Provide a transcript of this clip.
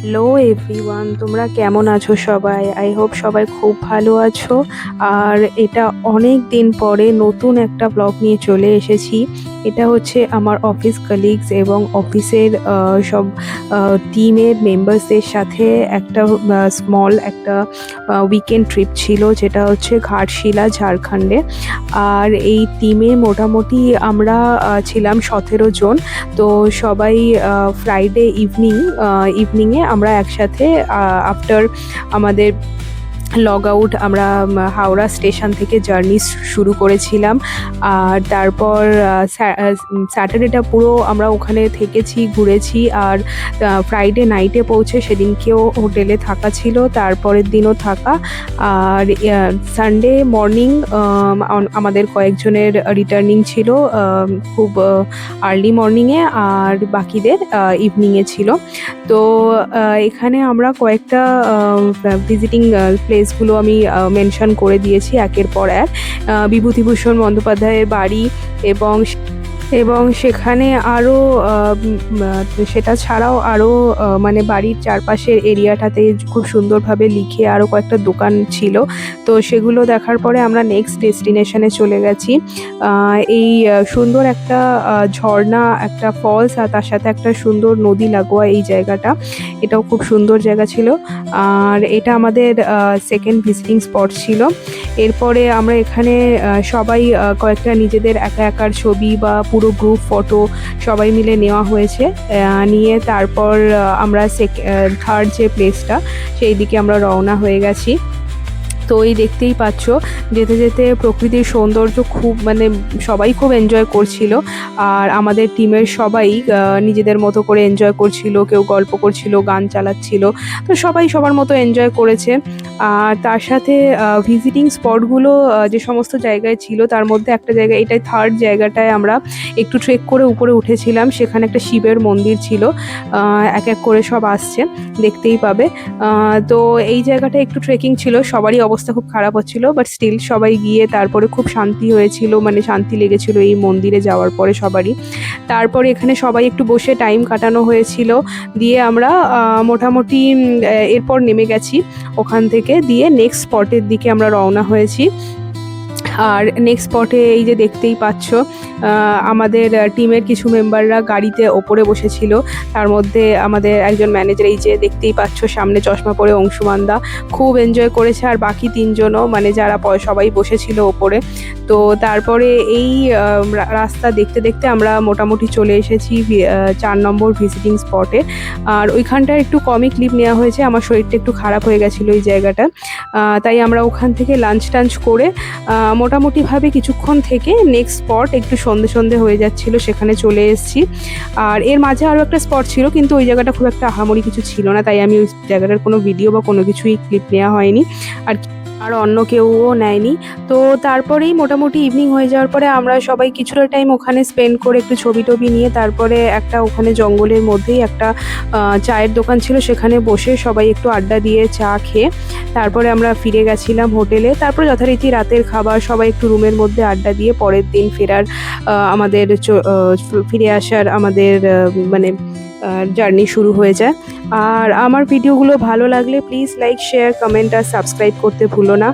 Hello everyone, তোমরা কেমন আছো সবাই? আই হোপ সবাই খুব ভালো আছো। আর এটা অনেক দিন পরে নতুন একটা ব্লগ নিয়ে চলে এসেছি। এটা হচ্ছে আমার অফিস কলিগস এবং অফিসের সব টিমের মেম্বার্সদের সাথে একটা স্মল একটা উইকেন্ড ট্রিপ ছিল, যেটা হচ্ছে ঘাটশিলা, ঝাড়খণ্ডে। আর এই টিমে মোটামুটি আমরা ছিলাম 17 জন। তো সবাই ফ্রাইডে ইভিনিংয়ে আমরা একসাথে আফটার আমাদের লগ আউট আমরা হাওড়া স্টেশন থেকে জার্নি শুরু করেছিলাম। আর তারপর স্যাটারডেটা পুরো আমরা ওখানে থেকেছি, ঘুরেছি। আর ফ্রাইডে নাইটে পৌঁছে সেদিনকেও হোটেলে থাকা ছিল, তারপরের দিনও থাকা। আর সানডে মর্নিং আমাদের কয়েকজনের রিটার্নিং ছিল, খুব আর্লি মর্নিংয়ে, আর বাকিদের ইভিনিংয়ে ছিল। তো এখানে আমরা কয়েকটা ভিজিটিং প্লেসগুলো আমি মেনশন করে দিয়েছি একের পর এক। বিভূতিভূষণ বন্দ্যোপাধ্যায়ের বাড়ি এবং সেখানে আরও সেটা ছাড়াও আরও মানে বাড়ির চারপাশের এরিয়াটাতে খুব সুন্দরভাবে লিখে আরও কয়েকটা দোকান ছিল। তো সেগুলো দেখার পরে আমরা নেক্সট ডেস্টিনেশনে চলে গেছি। এই সুন্দর একটা ঝর্ণা, একটা ফলস, আর তার সাথে একটা সুন্দর নদী লাগোয়া এই জায়গাটা। এটাও খুব সুন্দর জায়গা ছিল। আর এটা আমাদের সেকেন্ড ভিজিটিং স্পট ছিল। এরপরে আমরা এখানে সবাই কয়েকটা নিজেদের একা একার ছবি বা পুরো গ্রুপ ফটো সবাই মিলে নেওয়া হয়েছে। নিয়ে তারপর আমরা থার্ড যে প্লেসটা, সেই দিকে আমরা রওনা হয়ে গেছি। তো এই দেখতেই পাচ্ছ, যেতে যেতে প্রকৃতির সৌন্দর্য খুব, মানে সবাই খুব এনজয় করছিল। আর আমাদের টিমের সবাই নিজেদের মতো করে এনজয় করছিল, কেউ গল্প করছিল, গান চালাচ্ছিল। তো সবাই সবার মতো এনজয় করেছে। আর তার সাথে ভিজিটিং স্পটগুলো যে সমস্ত জায়গায় ছিল, তার মধ্যে একটা জায়গা, এটাই থার্ড জায়গাটায় আমরা একটু ট্রেক করে উপরে উঠেছিলাম। সেখানে একটা শিবের মন্দির ছিল, এক এক করে সব আসছে, দেখতেই পাবে। তো এই জায়গাটা একটু ট্রেকিং ছিল, সবারই অবস্থা খুব খারাপ হচ্ছিল, বাট স্টিল সবাই গিয়ে তারপরে খুব শান্তি হয়েছিল, মানে শান্তি লেগেছিল এই মন্দিরে যাওয়ার পরে সবারই। তারপরে এখানে সবাই একটু বসে টাইম কাটানো হয়েছিল। দিয়ে আমরা মোটামুটি এরপর নেমে গেছি ওখান থেকে, দিয়ে নেক্সট স্পটের দিকে আমরা রওনা হয়েছি। আর নেক্সট স্পটে এই যে দেখতেই পাচ্ছ, আমাদের টিমের কিছু মেম্বাররা গাড়িতে ওপরে বসেছিল। তার মধ্যে আমাদের একজন ম্যানেজার, এই যে দেখতেই পাচ্ছ সামনে চশমা পরে, অংশুমানদা, খুব এনজয় করেছে। আর বাকি তিনজনও, মানে যারা সবাই বসেছিল ওপরে। তো তারপরে এই রাস্তা দেখতে দেখতে আমরা মোটামুটি চলে এসেছি 4 নম্বর ভিজিটিং স্পটে। আর ওইখানটায় একটু কমই ক্লিপ নেওয়া হয়েছে, আমার শরীরটা একটু খারাপ হয়ে গেছিলো এই জায়গাটা। তাই আমরা ওখান থেকে লাঞ্চ টাঞ্চ করে মোটামুটিভাবে কিছুক্ষণ থেকে নেক্সট স্পট, একটু সন্ধে সন্ধে হয়ে যাচ্ছিলো, সেখানে চলে এসেছি। আর এর মাঝে আরও একটা স্পট ছিল, কিন্তু ওই জায়গাটা খুব একটা আহামরি কিছু ছিল না, তাই আমি ওই জায়গাটার কোনো ভিডিও বা কোনো কিছুই ক্লিপ নেওয়া হয়নি, আর অন্য কেউও নেয়নি। তো তারপরেই মোটামুটি ইভিনিং হয়ে যাওয়ার পরে আমরা সবাই কিছুটা টাইম ওখানে স্পেন্ড করে একটু ছবি টবি নিয়ে, তারপরে একটা ওখানে জঙ্গলের মধ্যেই একটা চায়ের দোকান ছিল, সেখানে বসে সবাই একটু আড্ডা দিয়ে চা খেয়ে তারপরে আমরা ফিরে গেছিলাম হোটেলে। তারপর যথারীতি রাতের খাবার, সবাই একটু রুমের মধ্যে আড্ডা দিয়ে পরের দিন আমাদের ফিরে আসার আমাদের মানে জার্নি শুরু হয়ে যায়। আর আমার ভিডিওগুলো ভালো লাগলে প্লিজ লাইক, শেয়ার, কমেন্ট আর সাবস্ক্রাইব করতে ভুলো না।